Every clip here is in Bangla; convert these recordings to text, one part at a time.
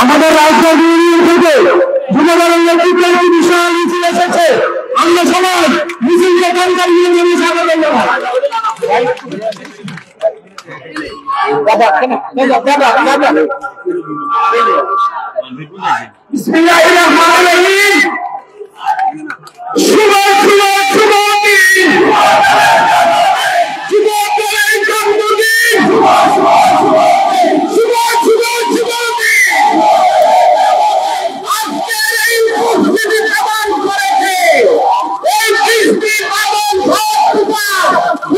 আমাদের রাজধানী থেকে জনগণের নেতৃত্বে একটি বিশাল মিছিল এসেছে। আমরা সবাই মিছিলকে কালকার নিয়ে নেমে স্বাগত জানাই। বিসমিল্লাহির রহমানির রহিম। শুভ শুভ শুভ দিন, শুভ দিন, জন্মদিন, শুভ শুভ শুভ দিন। আজকের এই উপস্থিতি প্রমাণ করেছে এই বৃষ্টি বাদল ঝড়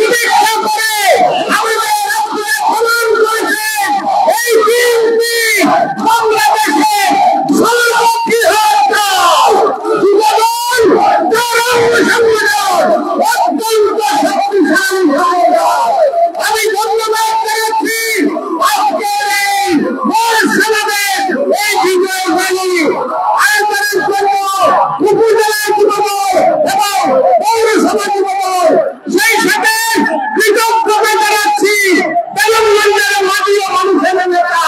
উপেক্ষা করে আমাদের রাষ্ট্রে প্রমাণ করেছেন এই বিএনপি বাংলাদেশে সর্ববৃহৎ দল, যুবদল, তরুণ সংগঠন, অত্যন্ত শক্তিশালী সংগঠন। আমি ধন্যবাদ জানাচ্ছি আজকের এই বড় সমাবেশ, এই বিজয় র্যালি আয়োজনের জন্য উপজেলা যুবদল এবং পৌরসভা যুবদল, সেই সাথে কৃতজ্ঞতা জানাচ্ছি তেলেঙ্গানার মাটিও মানুষের নেতা,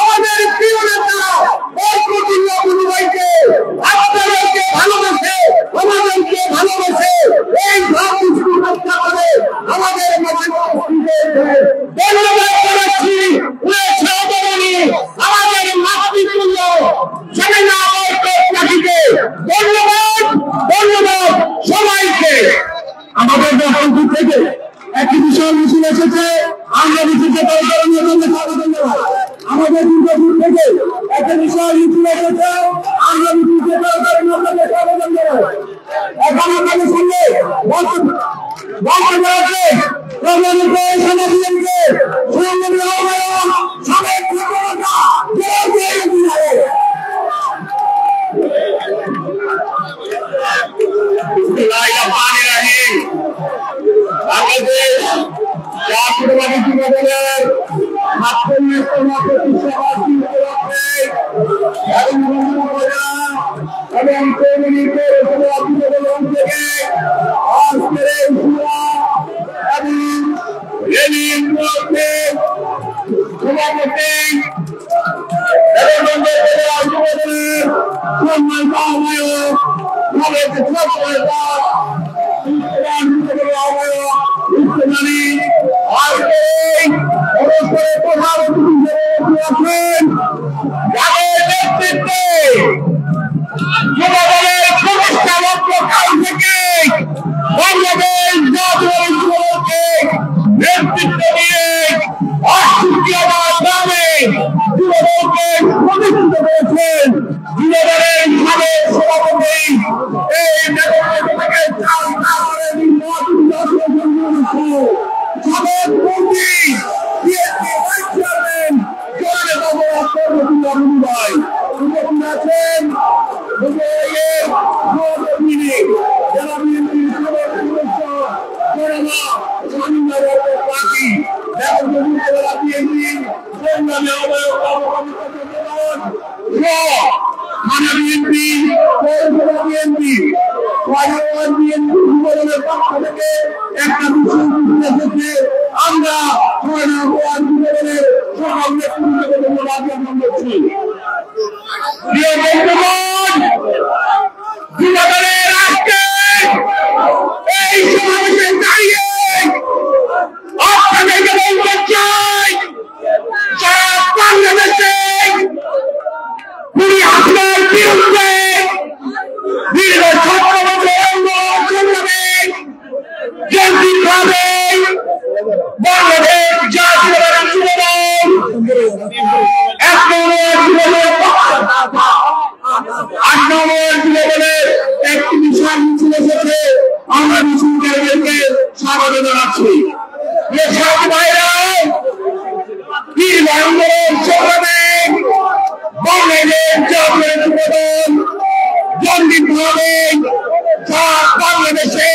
আমাদের প্রিয় নেতা বরকতুল্লাহ বুলু ভাইকে, আপনাদেরকে ভালোবাসে, আমাদেরকে ভালোবাসে এই ভাব রক্ষা করে আমাদের মাঝে উপস্থিত হয়েছে। ধন্যবাদ জানাচ্ছি আমাদের মাতৃতুল্য সেনা বরকতুল্লাহকে। ধন্যবাদ, ধন্যবাদ সবাইকে। আমাদের দর্শকদের থেকে একটি বিশাল মিছিল এসেছে, আমরা মিছিলকে পরিচালনার জন্য স্বাগত জানাই। আমাদের দুর্গাপুর থেকে একটা বিশাল মিছিল এসেছে, আমরা মিছিলকে পরিচালনার জন্য স্বাগত জানাই। এখন আপনাদের সঙ্গে বক্তব্য আছে প্রধানত সমাজকে সংগ্রামী আহ্বায়ক সাবেক মুখ্যমন্ত্রী বাংলাদেশ জাতীয়তাবাদী যুবদলের ৪৭তম প্রতিষ্ঠাবার্ষিকী উপলক্ষে এবং কর্মী পৌরসভা যুবদল থেকে আজকের এই এবং রেলি উপলক্ষে সভাপতি যুবদলের সম্মানিত আহ্বায়ক সাবেক যুবদলের প্রতিষ্ঠালগ্নকাল থেকে বাংলাদেশ জাতীয় যুবদলকে নেতৃত্ব দিয়ে ৬৮বার গ্রামে যুবদলকে প্রতিষ্ঠিত করেছেন যুবদলের সাবেক সভাপতি এই নেতৃত্বকে সাবেক মন্ত্রী বিএনপি ভাইস চেয়ারম্যান জনাব বরকতুল্লাহ বুলু ভাই উপস্থিত আছেন। আমরা যুবদলের আজকে এই সমাবেশে দাঁড়িয়ে আপনাদেরকে বলতে চাই, সারা বাংলাদেশে পুরী হাসিনার বিরুদ্ধে দীর্ঘ ১৭ বছর আন্দোলন সংগ্রামে যৌক্তিকভাবে বাংলাদেশ জাতীয়তাবাদী যুবদল ১ নম্বর যুবদলের একটি বিশাল মিছিল এসেছে। আমরা মিছিলকারীদেরকে স্বাগত জানাচ্ছি। দীর্ঘ আন্দোলন সংগ্রামে বাংলাদেশ জাতীয় যুবদল জঙ্গিভাবে বাংলাদেশে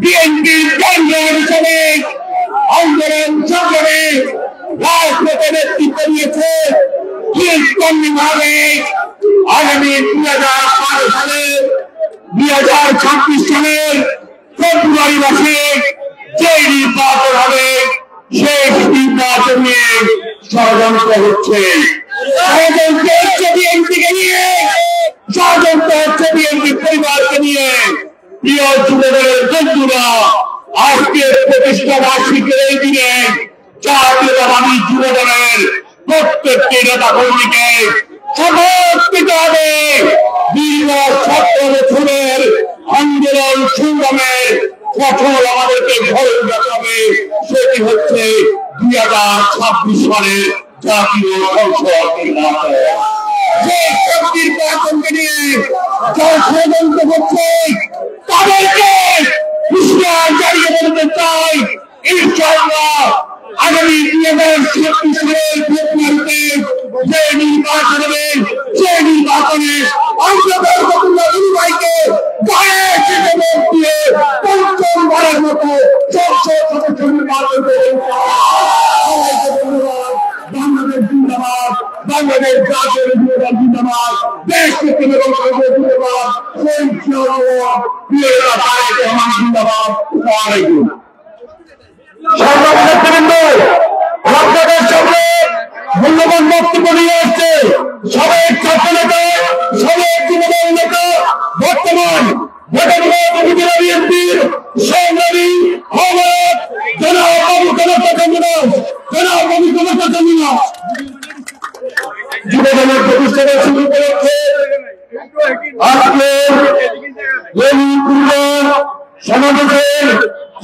বিএনপির কেন্দ্র হিসেবে আন্দোলন সংগ্রামে রাজপথে নেতৃত্ব দিয়েছে। ঠিক তেমনিভাবে আগামী ২০১২ সালে ২০২৬ সালের ফেব্রুয়ারি মাসে যে নির্বাচন হবে সেই ষড়যন্ত্র হচ্ছে, ষড়যন্ত্র হচ্ছে বিএনপিকে নিয়ে, ষড়যন্ত্র হচ্ছে বিএনপি পরিবারকে নিয়ে। প্রিয় যুবদলের বন্ধুরা, আজকের প্রতিষ্ঠা বার্ষিকীর এই দিনে জাতীয়তাবাদী যুবদলের প্রত্যেকটি নেতা কর্মীকে শপথ নিতে হবে দীর্ঘ 17 বছরের আন্দোলন সংগ্রামের ফসল আমাদেরকে ঘরে উঠাতে হবে। সেটি হচ্ছে 2026 সালের জাতীয় সংসদ নির্বাচন। যে শক্তির নির্বাচনকে নিয়ে যারা ষড়যন্ত্র করছে তাদেরকে হুঁশিয়ার জানিয়ে বলতে চাই, ইনশাআল্লাহ আগামী 2026 সালের ফেব্রুয়ারিতে যে নির্বাচন হবে, সেই নির্বাচনে ভাইকে পঞ্চমবারের মতো সংসদ সদস্য নির্বাচন করে। বাংলাদেশ জিন্দাবাদ, বাংলাদেশ জাতীয় জিন্দাবাদ, দেশ জিন্দাবাদ, জিন্দাবাদ। আপনাদের সামনে মূল্যবান বক্তব্য নিয়ে আসছে সাবেক ছাত্র নেতা, সাবেক যুবদল নেতা, বর্তমান বিএনপির সংগ্রামী আহ্বায়ক জনাব বাবু কনক চন্দ্রনাথ, জনাব বাবু কনক চন্দ্রনাথ। যুবদলের প্রতিষ্ঠাতা শুরু উপলক্ষে আজকের সমাবেশের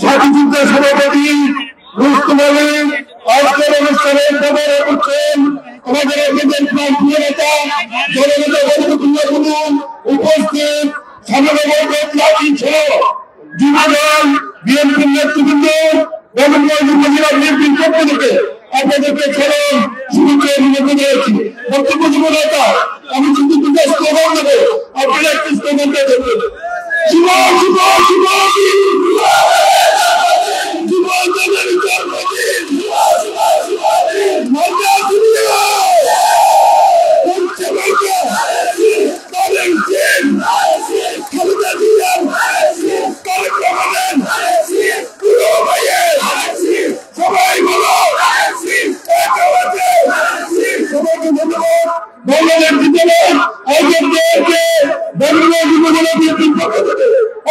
স্বাধীনতা সভাপতি রুস্তম আলী আজকের অনুষ্ঠানের খবর করছেন আমাদের এখানকার প্রান্তীয় নেতা জননেতা বন্ধুকুল্লা কুলুম উপস্থিত সমাবেশ সহ যুবদল বিএনপির নেতৃবৃন্দ গোবিন্দগঞ্জ উপজেলা বিএনপির পক্ষ থেকে আপনাদেরকে স্মরণ শুরুতে অভিনন্দন জানাচ্ছি। বক্তব্য যুবনেতা আমি কিন্তু দুটো স্লোগান দেবো, আপনারা একটি স্লোগান দেবেন। শুভ শুভ শুভ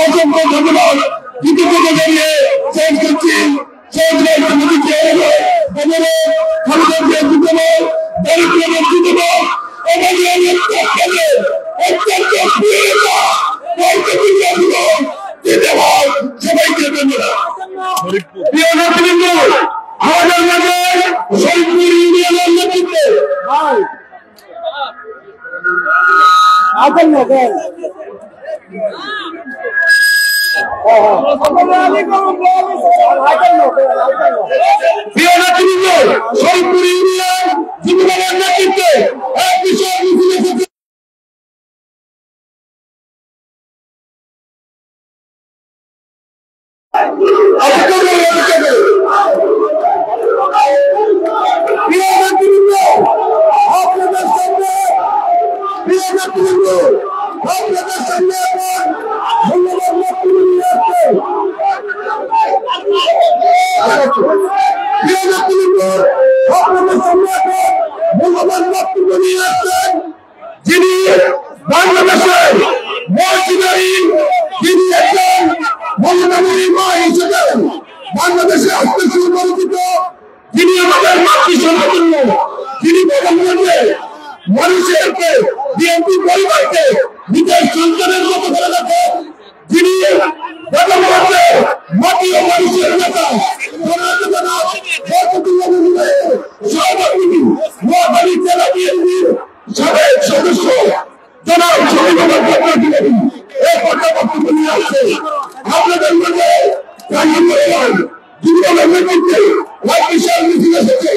অসংখ্য ধন্যবাদ। দ্বিতীয় দাঁড়িয়ে শেষ করছি সবাইকে ধন্যবাদ। আমাদের মাঝে শরীফপুর ইউনিয়নের নেতৃত্বে শরীফপুর ইউনিয়ন যুবদলের নেতৃত্বে এক বিষয় যিনি বাংলাদেশের তিনি একজন মহিলাময়ী মা হিসেবে বাংলাদেশে হস্তশিল্প পরিচিত, যিনি আমাদের মাতৃসমাজন্য, যিনি বলেন মানুষেরকে বিএনপি পরিবারকে নিজের সন্তানের মতো করে রাখেন, যিনি মাটি ও মানুষের নেতা সভাপতি জেলা বিএনপির সাবেক সদস্য জনাব এই বক্তব্য নিয়ে আসছে আপনাদের মধ্যে যুবদলের নেতৃত্বে বিশাল মিছিল এসেছে।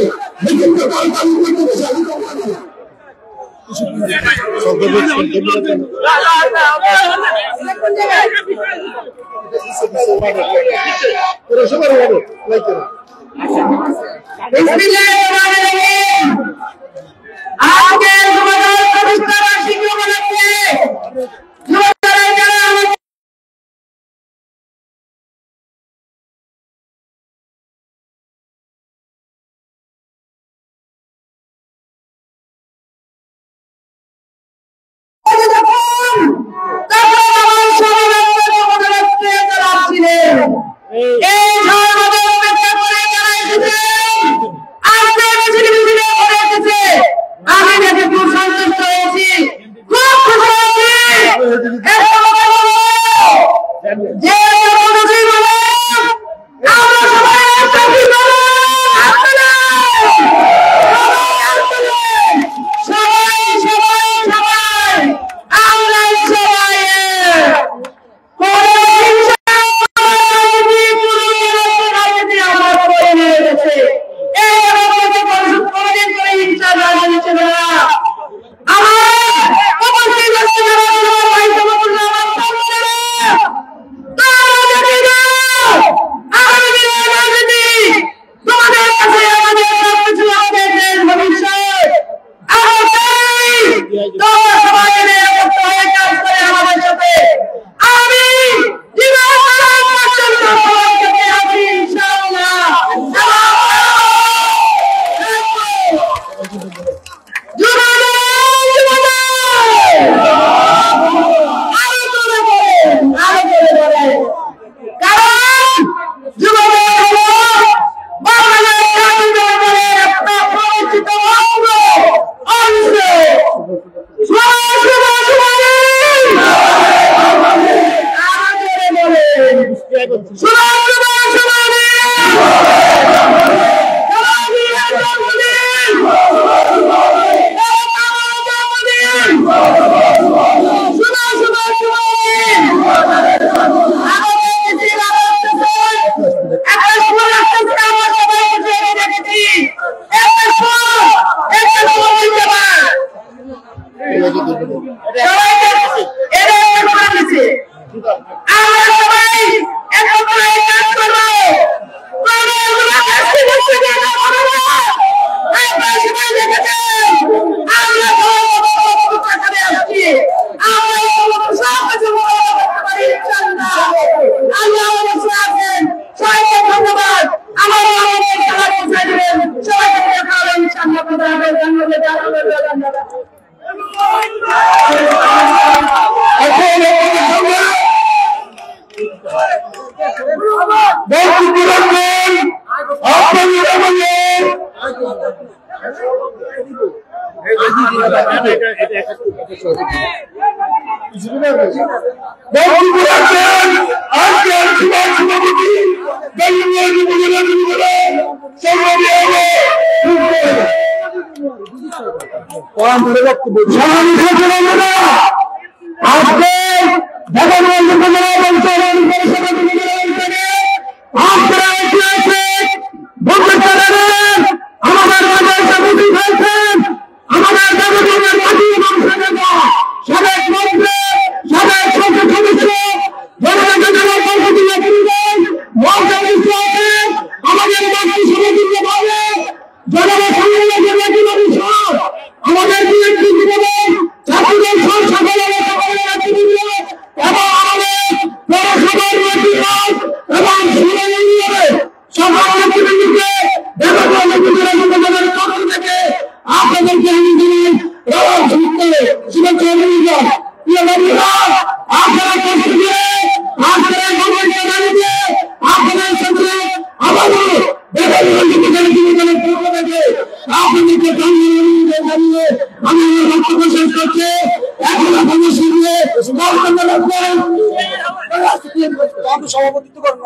সভাপতিত্ব করবো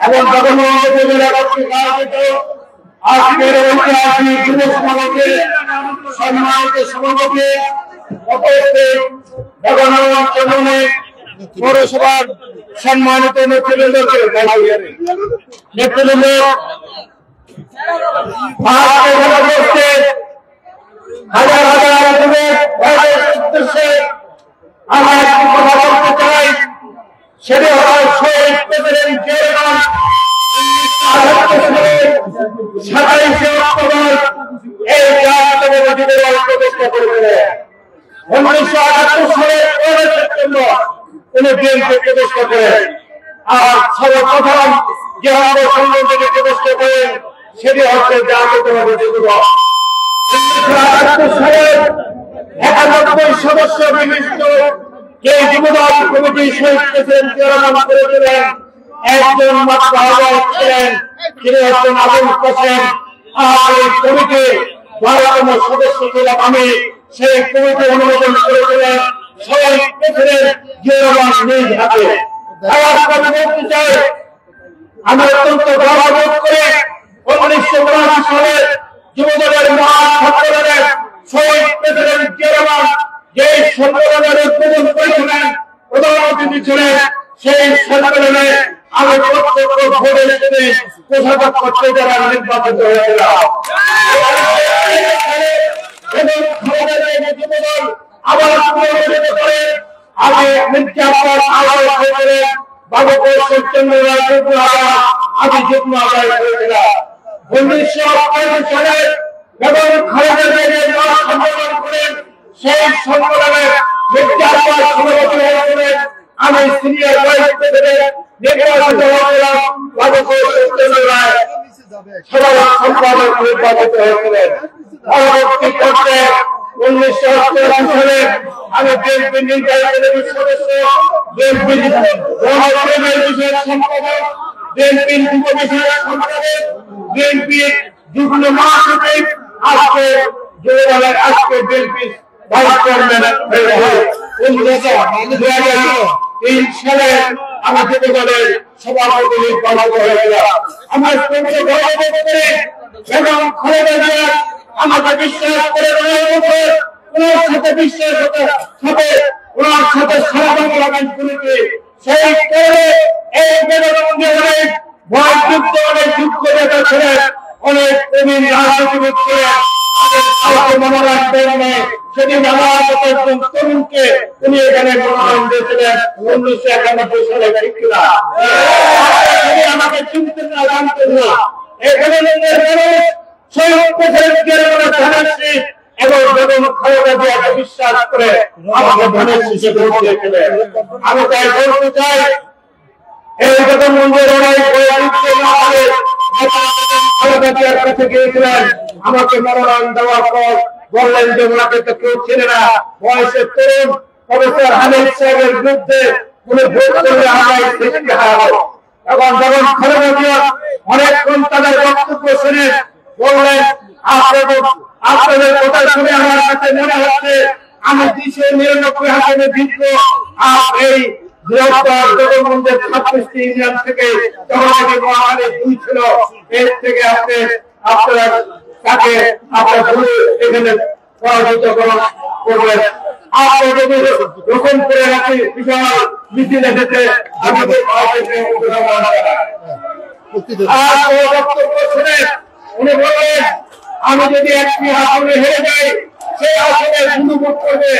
এবং আজকের ঐতিহাসিক যুব সমাবেশে সম্মানিত সভাপতি পৌরসভার সম্মানিত নেতৃবৃন্দকে হাজার হাজার উদ্দেশ্যে আমরা একটি কথা বলতে চাই, সেটি হল শহীদ প্রেসিডেন্ট জিয়া রহমান 27শে অক্টোবর এই জাতীয়তাবাদী দল প্রতিষ্ঠা করেছিলেন। 1978 সালের 15 সেপ্টেম্বর তিনি বিএনপি প্রতিষ্ঠা করেন। আর সর্বপ্রথম যে সংগঠন থেকে প্রতিষ্ঠা করেন সেটি হচ্ছে জাতীয়তাবাদী যুবদল। 1978 সালের 91 সদস্য বিশিষ্ট এই যুবদল কমিটি শহীদ প্রেসিডেন্ট জিয়া রহমান করেছিলেন। একজন মাত্র আহ্বায়ক ছিলেন, তিনি হচ্ছেন আবুল কাসেম। আর এই কমিটির 12তম সদস্য ছিলাম আমি। সেই কমিটি অনুমোদন করেছিলেন শহীদ প্রেসিডেন্ট জিয়া রহমান নিজ হাতে। বলতে চাই, আমি অত্যন্ত গর্ববোধ করে 1979 সালের যুবদলের মহান সম্মেলনে শহীদ প্রেসিডেন্ট জিয়া রহমান যে সম্মেলনের উদ্বোধন করেছিলেন, প্রধান অতিথি ছিলেন, সেই সম্মেলনে আমি প্রত্যক্ষ ভোটের সাথে কোষাধ্যক্ষ করতে যারা নির্বাচিত হয়েছিলাম। আবার পুনর্গঠিত করে আমি মির্জাপুর আদায় হয়ে বাবুপুর সত্যেন্দ্র রায় আমি যুগ্ম আদায় করেছিলাম। 1965 সালে এবং খালেদা জিয়ার সম্মেলন করেন, সেই সম্মেলনে মির্জাপুর সভাপতি হয়েছিলেন। আমি সিনিয়র ভাইস প্রেসিডেন্ট নির্বাচিত হয়েছিলাম। বাবুপুর সত্যেন্দ্র রায় সাধারণ সম্পাদক নির্বাচিত হয়েছিলেন। পরবর্তী পর্যায়ে 1988 সালে আমি বিএনপি নির্বাহী সদস্য, বিএনপি বিষয়ক সম্পাদক, বিএনপি যুব বিষয়ক সম্পাদক, বিএনপি যুগ্ম মহাসচিব, আজকে যুবদলের আজকে বিএনপি ভাইস চেয়ারম্যান হয়ে হয়। 2003 সালে আমি যুবদলের সভাপতি নির্বাচিত হয়েছিলাম। আমার সঙ্গে গর্ববোধ করে এবং খালেদা জিয়া আমাকে বিশ্বাস করে ওনার সাথে বিশ্বাস হবে, ওনার সাথে সারা বাংলাদেশ করেছে। সেই কারণে এই বেদনবন্দি অনেক ভয়যুক্ত অনেক যুক্ত নেতা ছিলেন, অনেক প্রবীণ রাজনীতিবিদ ছিলেন, কাউকে মনোনয়ন দেন সেদিন আমার মতো একজন তরুণকে তিনি এখানে মনোনয়ন দিয়েছিলেন 1991 সালে, ঠিক কিনা? আমাকে চিনতেন না, জানতেন না। এখানে এবং বেগম খালেদা জিয়াকে বিশ্বাস করে আমাকে ধানের শীষে ভোট দিয়েছিলেন। আমি তাই বলতে চাই, এই বেগম মঞ্জুর খালেদা জিয়ার কাছে গিয়েছিলেন, আমাকে মনোনয়ন দেওয়ার পর বললেন যে ওনাকে তো কেউ চেনে না, বয়সের তরুণ প্রফেসর হামিদ সাহেবের বিরুদ্ধে উনি ভোট করলে আমরাই দেশকে হারাবো। এবং বেগম খালেদা জিয়া অনেকক্ষণ তাদের বক্তব্য শুনে বললেন, আপনাদের কথা শুনে আমার কাছে মনে হচ্ছে আমি 299 আসনে জিতব। আর এই বৃহত্তর বেগমগঞ্জের 26টি ইউনিয়ন থেকে জনগণের মহামারী 2 ছিল, এর থেকে আপনারা তাকে এখানে পরাজিত করবেন। আপনারা যদি রোপণ করে রাখি বিশাল মিছিল এসেছে, আমাদের বক্তব্য শুনে উনি বললেন, আমি যদি একটি আসনে হেরে যাই সেই আসনে শুরু ভোট করবে,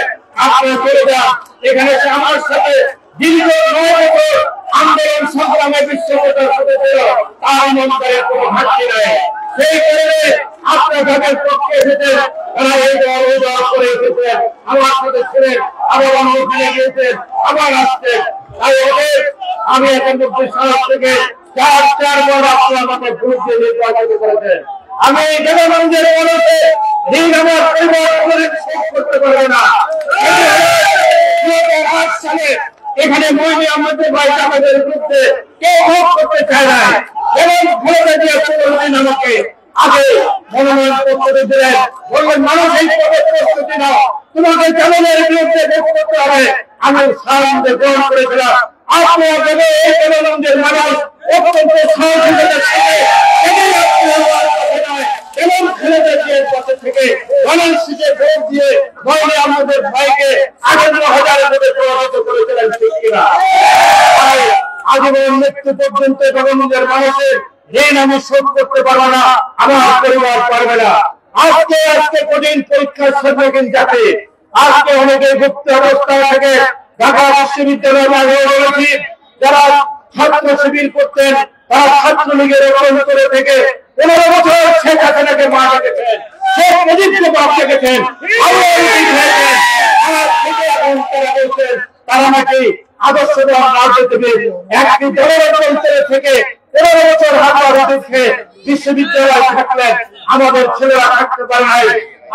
আপনারা চলে যান। এখানে আমার সাথে দীর্ঘ 9 বছর আন্দোলন সংগ্রামে বিশ্ববিদ্যালয় করেছিল, তার মন্ত্রের কোনো ঘাটতি নাই। সেই কারণে আপনার তাদের পক্ষে এসেছেন, তারা এই দল ওই দল করে এসেছেন, আমার সাথে ছিলেন, আবার অন্য ওখানে গিয়েছেন, আবার আসছেন। তাই ওদের আমি 91 সাল থেকে 4বার আপনারা আমাকে ভোট দিয়ে নির্বাচিত করেছেন। আমি বেগমগঞ্জের মানুষে ঋণ আমার পরিবার শোধ করতে পারবে না। 2008 সালে এখানে মহিনী আমাদের ভাই আমাদের বিরুদ্ধে কেউ ভোট করতে চায় না, এবং খালেদা জিয়া চৌধুরী আমাকে আগে মনোনয়ন পত্র দিলেন, বললেন মানুষ এই পদের প্রস্তুতি নাও, তোমাকে জামিনের বিরুদ্ধে ভোট করতে হবে। আমি সাহায্য গ্রহণ করেছিলাম। আপনারা দেবে এই বেগমগঞ্জের মানুষ অত্যন্ত সহযোগিতার সাথে এবং খালেদা জিয়ার পক্ষ থেকে ধানের শীষে ভোট দিয়ে মহিনী আমাদের ভাইকে 18,000 ভোটে পরাজিত করেছিলেন, ঠিক কিনা? আজীবন মৃত্যু পর্যন্ত বেগমগঞ্জের মানুষের ঋণ আমি শোধ করতে পারবো না, আমার পরিবার পারবে না। আজকে কঠিন পরীক্ষার সম্মুখীন যাতে আজকে অনেকে গুপ্ত অবস্থা থেকে ঢাকা বিশ্ববিদ্যালয়ের মাঝে বলেছি, যারা ছাত্র শিবির করতেন তারা ছাত্রলীগের অভ্যন্তরে থেকে 15 বছর শেখ হাসিনাকে মা রেখেছেন, শেখ মুজিবকে বাপ রেখেছেন, তারা নাকি আদর্শ রাজনীতিবিদ। একটি দলের অভ্যন্তরে থেকে 15 বছর হাজার দেখে বিশ্ববিদ্যালয় থাকলেন, আমাদের ছেলেরা থাকতে পারে নাই।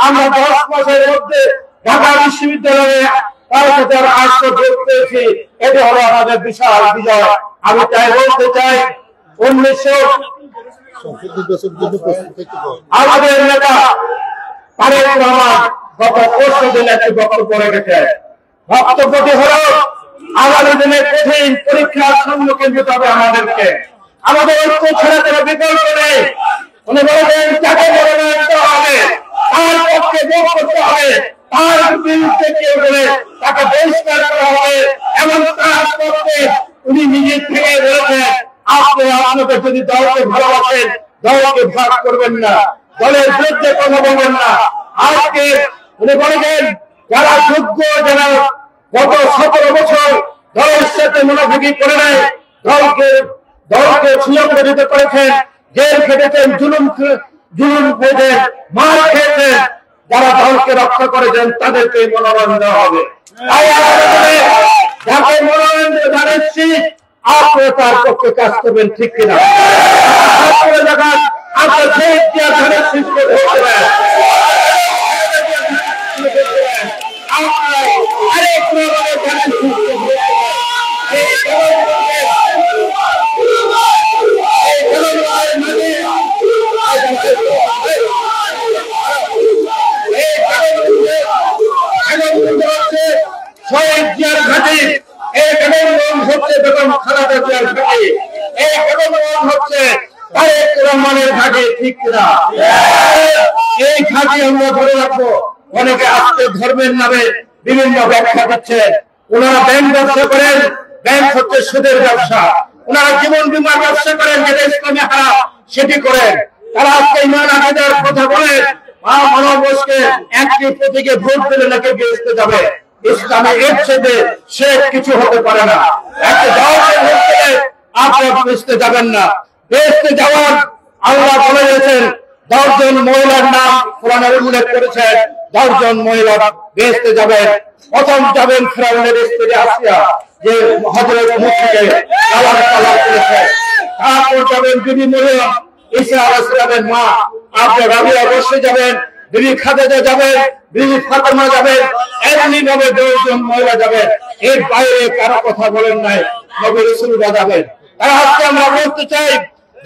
আমরা 10 মাসের মধ্যে ঢাকা বিশ্ববিদ্যালয়ে 5,000 আসন যোগ পেয়েছি, এটা হলো আমাদের বিশাল বিজয়। আমি তাই বলতে চাই, 1900 আমাদের নেতা তারেক রহমান গত 5 দিন একটি বক্তব্য রেখেছেন। বক্তব্যটি হলো আগামী দিনে কঠিন পরীক্ষার সম্মুখীন হতে হবে আমাদেরকে, আমাদের ঐক্য ছাড়া কোনো বিকল্প নেই। উনি বলেছেন যাকে মনোনয়ন দেওয়া হবে তার পক্ষে ভোট করতে হবে, তার বিরুদ্ধে কেউ বলে তাকে বহিষ্কার করা হবে। এমন কাজ করতে উনি নিজের থেকে বলেছেন, আপনারা আমাদের যদি দলকে ভালোবাসেন দলকে ভাগ করবেন না, দলের বিরুদ্ধে কথা বলবেন না। আজকে উনি বলেছেন যারা যোগ্য, যারা গত 17 বছর দলের সাথে মুনাফিকি করে নেয়, দলকে সুযোগ দিতে করেছেন, জেল খেটেছেন, জুলুম পেয়েছেন, মার খেয়েছেন, যারা দলকে রক্ষা করেছেন তাদেরকে মনোনয়ন দেওয়া হবে। তাই যাকে মনোনয়ন জানাচ্ছি আপনারা তার পক্ষে কাজ করবেন, ঠিক কিনা? আপনার সেই ধানের সৃষ্টি হতে পারে আরেক রকমের ধানের সৃষ্টি শহীদ জিয়ার ঘাঁটি, এই বেগমগঞ্জ হচ্ছে বেগম খালেদা জিয়ার ঘাঁটি, এই বেগমগঞ্জ হচ্ছে তারেক রহমানের ঘাঁটি, ঠিক কিনা? এই ঘাঁটি আমরা ধরে রাখবো। অনেকে আজকে ধর্মের নামে বিভিন্ন ব্যাখ্যা দিচ্ছেন। ওনারা ব্যাংক ব্যবসা করেন, ব্যাংক হচ্ছে সুদের ব্যবসা। ওনারা জীবন বীমার ব্যবসা করেন, যেটা ইসলামে হারাম সেটি করেন। তারা আজকে ইমান আকিদার কথা বলে মানুষকে একটি প্রতীকে ভোট দিলে নাকি বেহেশতে যাবে। ইসলামে এর চেয়ে শেষ কিছু হতে পারে না। একটা দাওয়াতে ভোট দিলে আপনি বেহেশতে যাবেন না। বেহেশতে যাওয়ার আল্লাহ বলে দিয়েছেন 10 জন মহিলার নাম কোরআনে উল্লেখ করেছেন। 10 জন মহিলা বেহেশতে যাবেন। প্রথম যাবেন ফিরআউনের স্ত্রী আসিয়া, যে হযরত মুসাকে গালার তালাক করেছে। তারপর যাবেন বিবি মরিয়ম, ঈসা আলাইহিস সালামের মা। আপনি রাবিয়া বসে যাবেন, বিবি খাদিজা যাবেন, বিবি ফাতেমা যাবেন, এমনি ভাবে 10 জন মহিলা যাবেন। এর বাইরে কারো কথা বলেন নাই, নবী রাসূলরা যাবেন। তারা আজকে আমরা বলতে চাই,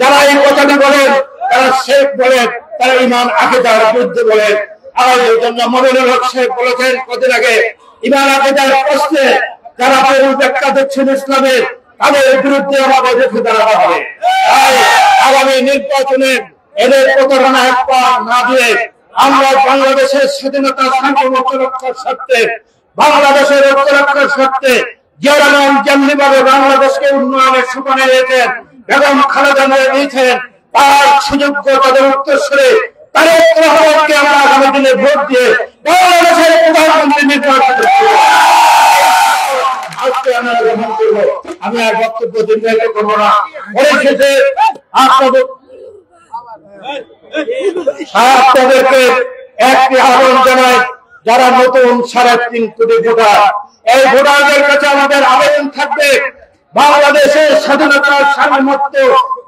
যারা এই কথাটি বলেন তারা শিরক বলেন, তারা ঈমান আকীদার বিরুদ্ধে বলেন। আর এই জন্য মনিরুল হক সাহেব বলেছেন কদিন আগে, ঈমান আকীদার প্রশ্নে যারা ভুল ব্যাখ্যা দিচ্ছেন ইসলামের, তাদের বিরুদ্ধে আমাদের রুখে দাঁড়াতে হবে। তাই আগামী নির্বাচনে এদের প্রতারণা এক পা না দিয়ে আমরা বাংলাদেশের স্বাধীনতা সার্বভৌমত্ব রক্ষার স্বার্থে, বাংলাদেশের রক্ষার স্বার্থে জিয়া রহমান যেমনিভাবে বাংলাদেশকে উন্নয়নের সোপানে নিয়েছেন, বেগম খালেদা জিয়া নিয়েছেন, তার সুযোগ্য তাদের উত্তরসূরি তারেক রহমানকে আমরা আগামী দিনে ভোট দিয়ে বাংলাদেশের প্রধানমন্ত্রী নির্বাচন করব। আজকে আমরা গ্রহণ করব। আমি আর বক্তব্য দীর্ঘায়িত করবো না। পরিশেষে আপনাদেরকে একটি আহ্বান জানাই, যারা নতুন 3.5 কোটি ভোটার, এই ভোটারদের কাছে আমাদের আবেদন থাকবে, বাংলাদেশের স্বাধীনতার সার্বভৌমত্ব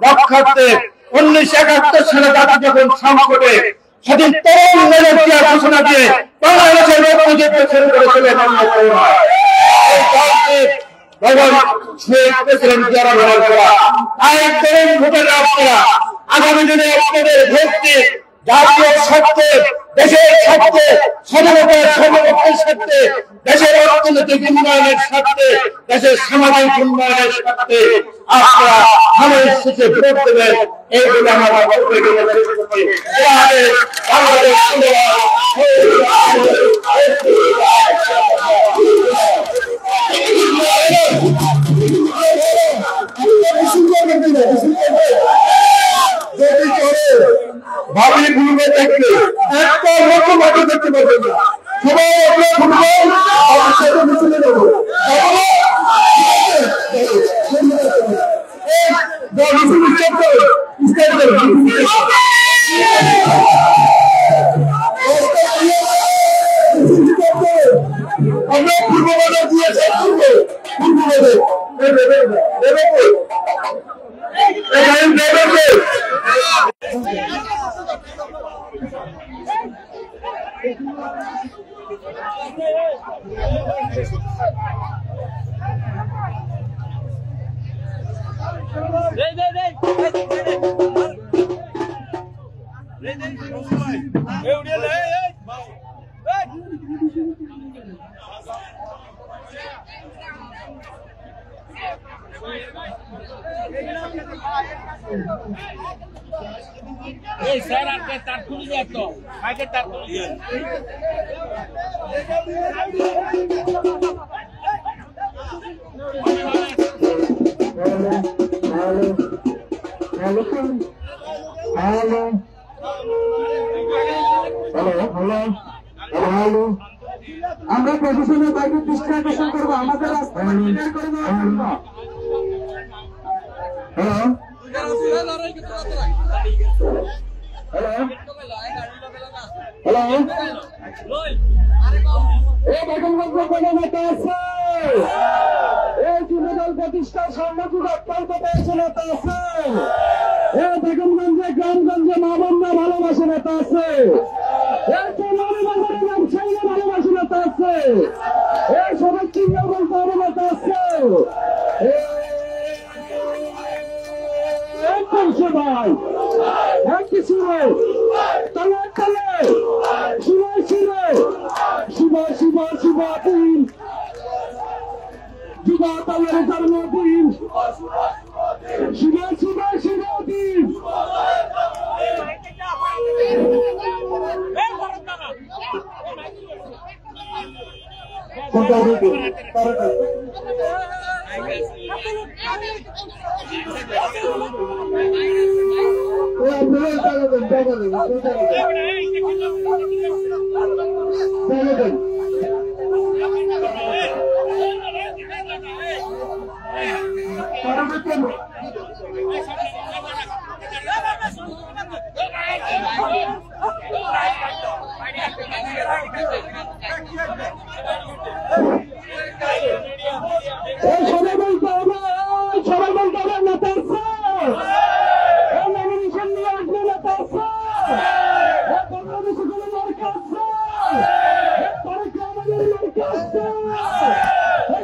রক্ষার্থে 1971 সালে জাতি যখন সংকটে সেদিন তরুণ মেজরিটি ঘোষণা দিয়ে বাংলাদেশের মুক্তিযুদ্ধ শুরু করেছিলেন। আগামী দিনে আপনাদের ভোট দিয়ে জাতীয় স্বার্থে, দেশের স্বার্থে, স্বাধীনতার সার্বভৌমত্বের স্বার্থে, দেশের অর্থনৈতিক উন্নয়নের স্বার্থে, দেশের সামাজিক উন্নয়নের স্বার্থে আপনারা ধানের শীষে ভোট দেবেন। এইগুলো আমরা বলতে গেলে ভাবি ভুলবে দেখলে একটা রকম মাঠে দেখতে পারবেন না। সবাই আপনার ফুটবল অবশ্যই মিছিলে দেবো। আমরা পূর্ববাদে দিয়েছি পূর্ববাদে স্যার আজকে তার খুলে দিয়ে তো আগে তার আমরা প্রশাসনের বাইরে দৃষ্টি আকর্ষণ করবো, আমাদের রাস্তা করে দেওয়ার জন্য। হ্যালো যুবদল প্রতিষ্ঠা সম্মুখীন অত্যন্ত পেয়েছে নেতা আছে, বেগমগঞ্জে গ্রামগঞ্জে মা বোনরা ভালোবাসে নেতা আছে, ব্যবসায়ীরা ভালোবাসে নেতা আছে, সবাই চিন্তা বলতে হবে নেতা আছে। ভাই একটি ছিল তলে তলে শিবা শিবা শিবা শিবা শিবা দিন শিবা তালের জন্মদিন শিবা শিবা শিবা দিন। কোনটা সবাই বলতে হবে নেতা নমিনেশন নিয়ে আসবে নেতা বাংলাদেশে কোনো মার্কা আছে তারেক রহমানের মার্কা আছে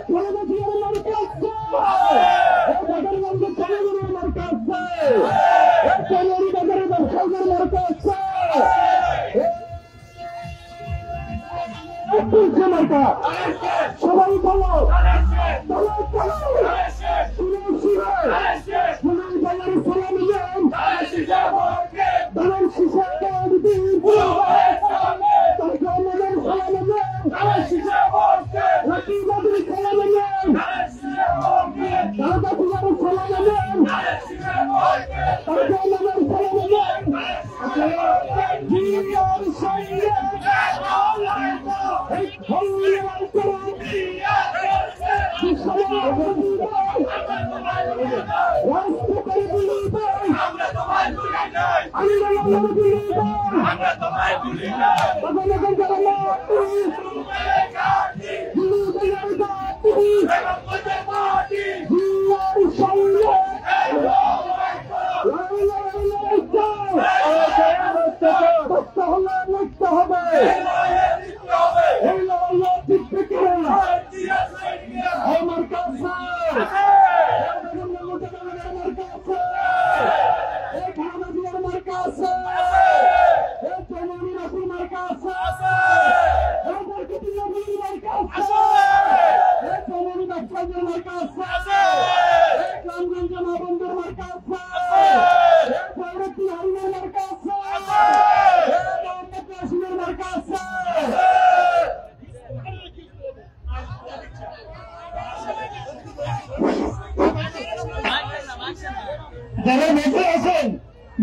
খালেদা জিয়ার মার্কা আছে বাজারগঞ্জের চালাগুলোর মার্কা আছে চৌধুরী বাজারের ব্যবসায়ীদের মার্কা আছে মার্কা সবাই বলো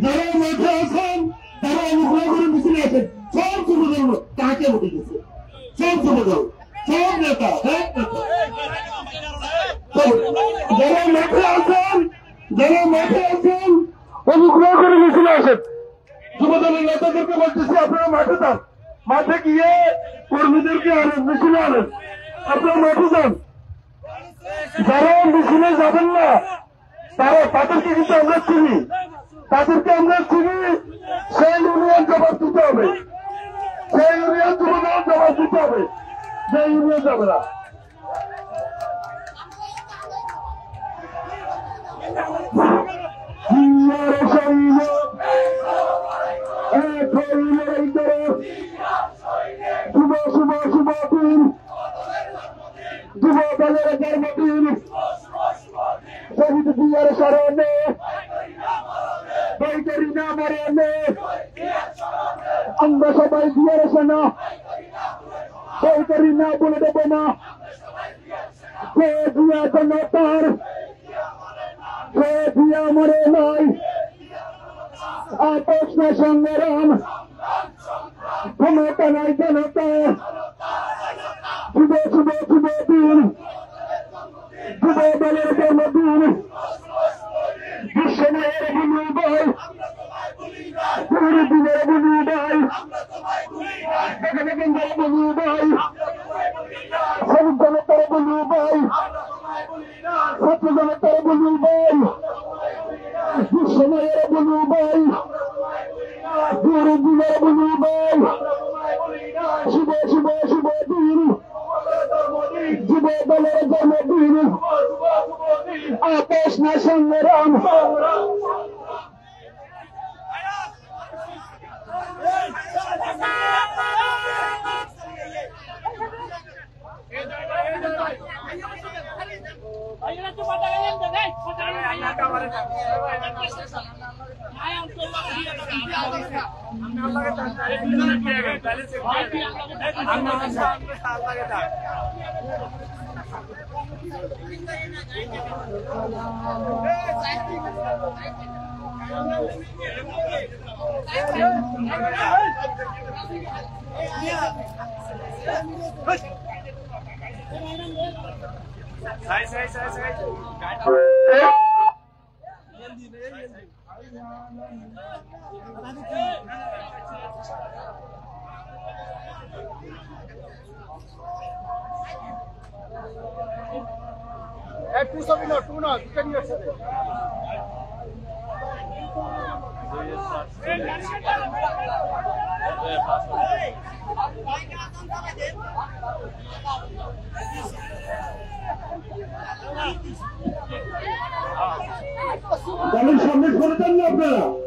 যারা মেঠে আছেন তারা অনুগ্রহ করে মিছিলে আছেন সব যুবদল তাকে উঠে গেছে সব যুবদল সব নেতা যারা মেঠে আছেন অনুগ্রহ করে মিছিলে আসেন যুবদলের নেতাদেরকে বলতেছি আপনারা মাঠে যান মাঠে গিয়ে কর্মীদেরকে আনেন মিছিলে আনেন আপনারা মাঠে যান যারা মিছিলে যাবেন না তাদেরকে কিন্তু আমরা চিনি সেই ইউনিয়ন জবাব দিতে হবে সেই ইউনিয়ন যুবদল জবাব দিতে হবে যে ইউনিয়ন যাবে না শুভ দিন যুব দলের জন্মদিন শহীদ জিয়ার স্মরণে বৈকারী না মরণে আমরা সবাই জিয়ার সেনা বৈকারী না বলে দেব না সে জিয়া জনতার সে জিয়া মরে নাই আপোষ না সংগ্রাম ক্ষমতা নাই জনতা শুভ দিন যুব দলের জন্মদিন বিশ্বময়ের বুলু ভাই দিনের বুলু ভাই বুলু ভাই শ্রমিক জনতার বুলু ভাই ছাত্র জনতার বুলু ভাই বিশ্বময়ের বুলু ভাই দিনের বুলু ভাই শুভ দিন যুব দলের জন্মদিন আপোষ না সংগ্রাম সামনে সরে যান না আপনারা।